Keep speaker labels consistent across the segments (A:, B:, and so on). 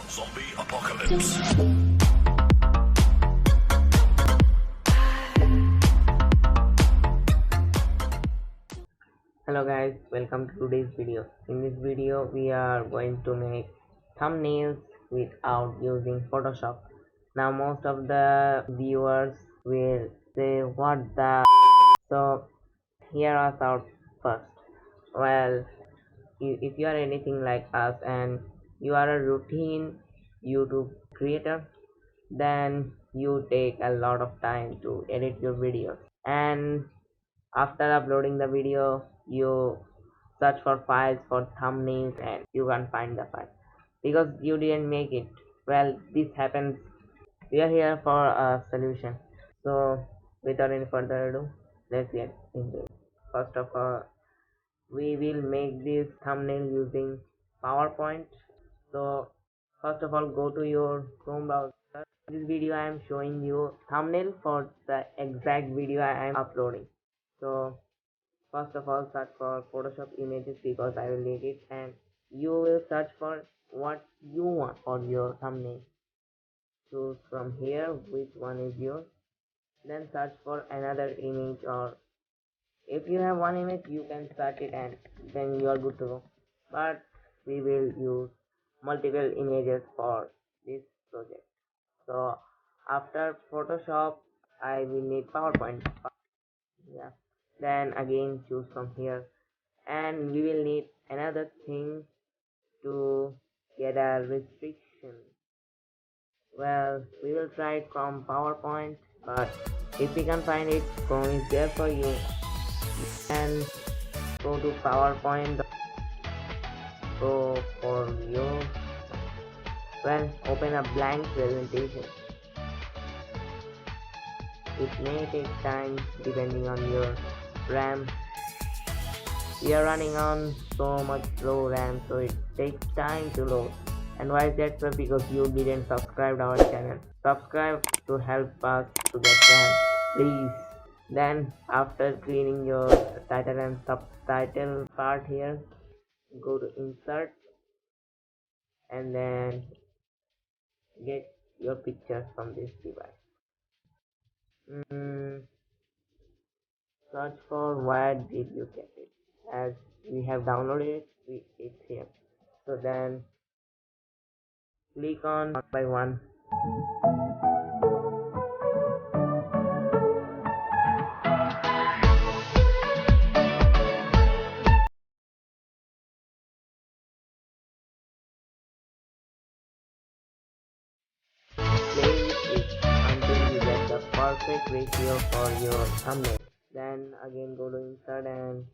A: Zombie apocalypse.
B: Hello guys, welcome to today's video. In this video we are going to make thumbnails without using Photoshop. Now most of the viewers will say what the so here are our first. Well, if you are anything like us and you are a routine YouTube creator, then you take a lot of time to edit your videos, and after uploading the video you search for files for thumbnails and you can't find the file because you didn't make it. Well, this happens. We are here for a solution. So without any further ado, let's get into it. First of all, we will make this thumbnail using PowerPoint. So first of all, go to your Chrome browser. This video I am showing you thumbnail for the exact video I am uploading. So first of all, search for Photoshop images because I will need it, and you will search for what you want for your thumbnail. Choose from here which one is yours, then search for another image, or if you have one image you can search it and then you are good to go. But we will use multiple images for this project. So after Photoshop I will need PowerPoint. Yeah, then again choose from here, and we will need another thing to get a restriction. Well, we will try it from PowerPoint, but if we can find it, Chrome is there for you. And go to PowerPoint, go for you. Well, open a blank presentation. It may take time depending on your RAM. We are running on so much low RAM, so it takes time to load. And why is that so? Because you didn't subscribe our channel. Subscribe to help us to get RAM, please. Then after cleaning your title and subtitle part here, go to insert and then get your picture from this device. Search for where did you get it. As we have downloaded it, it's here. So then click on one by one. Play with it until you get the perfect ratio for your thumbnail. Then again go to insert and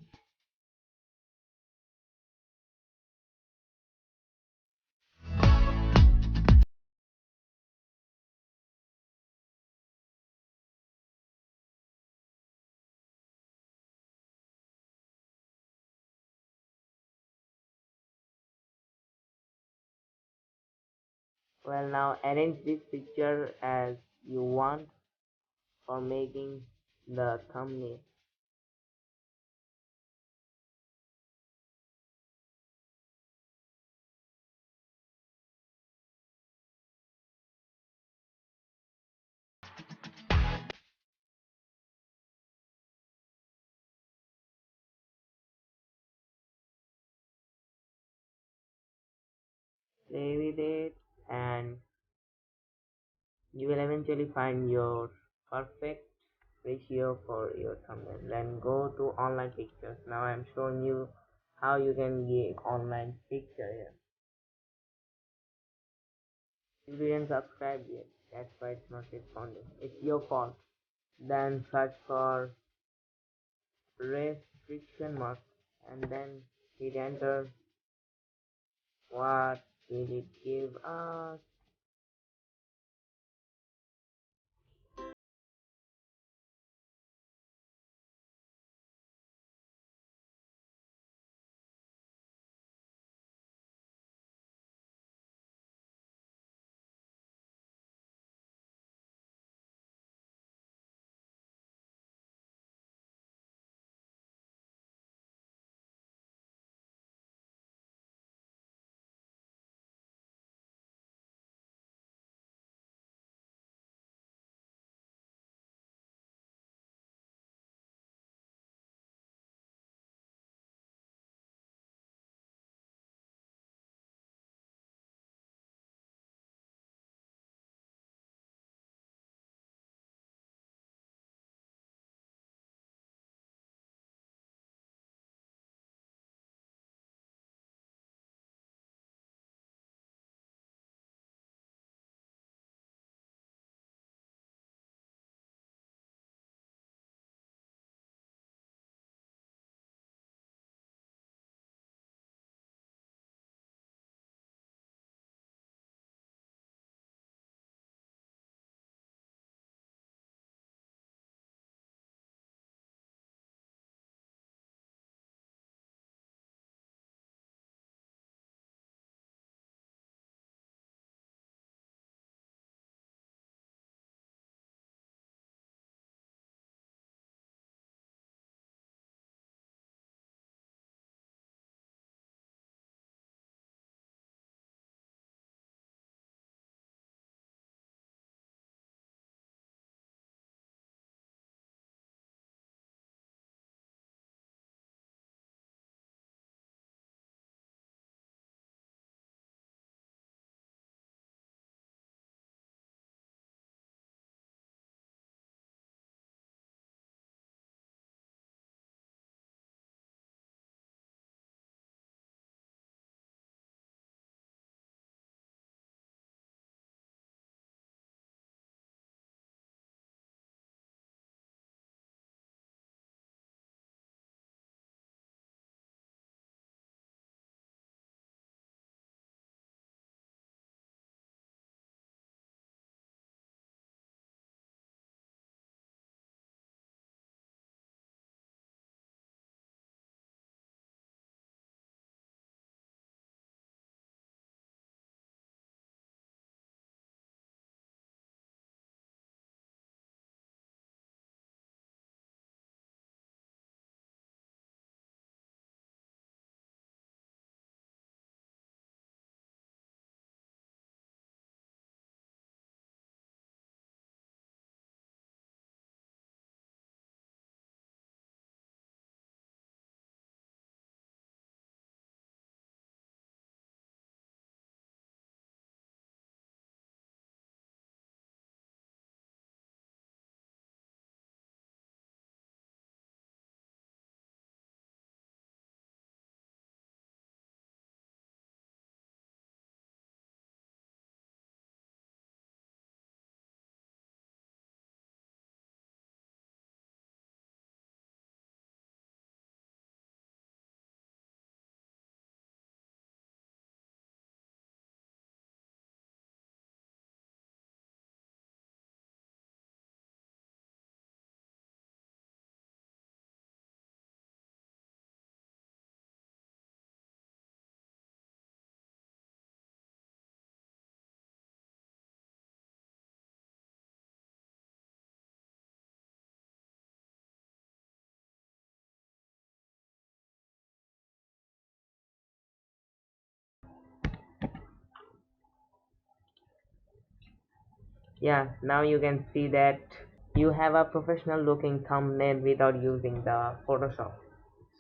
B: well, now arrange this picture as you want for making the thumbnail. Play with it and you will eventually find your perfect ratio for your thumbnail. Then go to online pictures. Now I'm showing you how you can get online picture here. You didn't subscribe yet, that's why it's not responding. It's your fault. Then search for restriction mark and then hit enter. What will it give us? Yeah, now you can see that you have a professional looking thumbnail without using the Photoshop.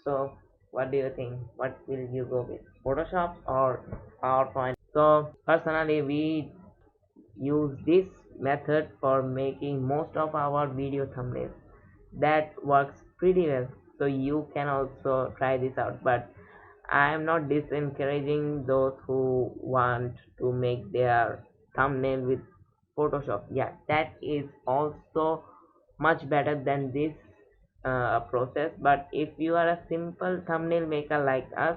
B: So what do you think? What will you go with, Photoshop or PowerPoint? So personally we use this method for making most of our video thumbnails. That works pretty well, so you can also try this out. But I am not disencouraging those who want to make their thumbnail with Photoshop. Yeah, that is also much better than this process. But if you are a simple thumbnail maker like us,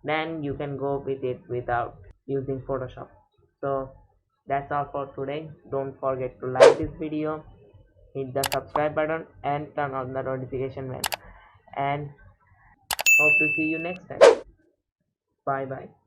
B: then you can go with it without using Photoshop. So that's all for today. Don't forget to like this video, hit the subscribe button and turn on the notification bell, and hope to see you next time. Bye bye.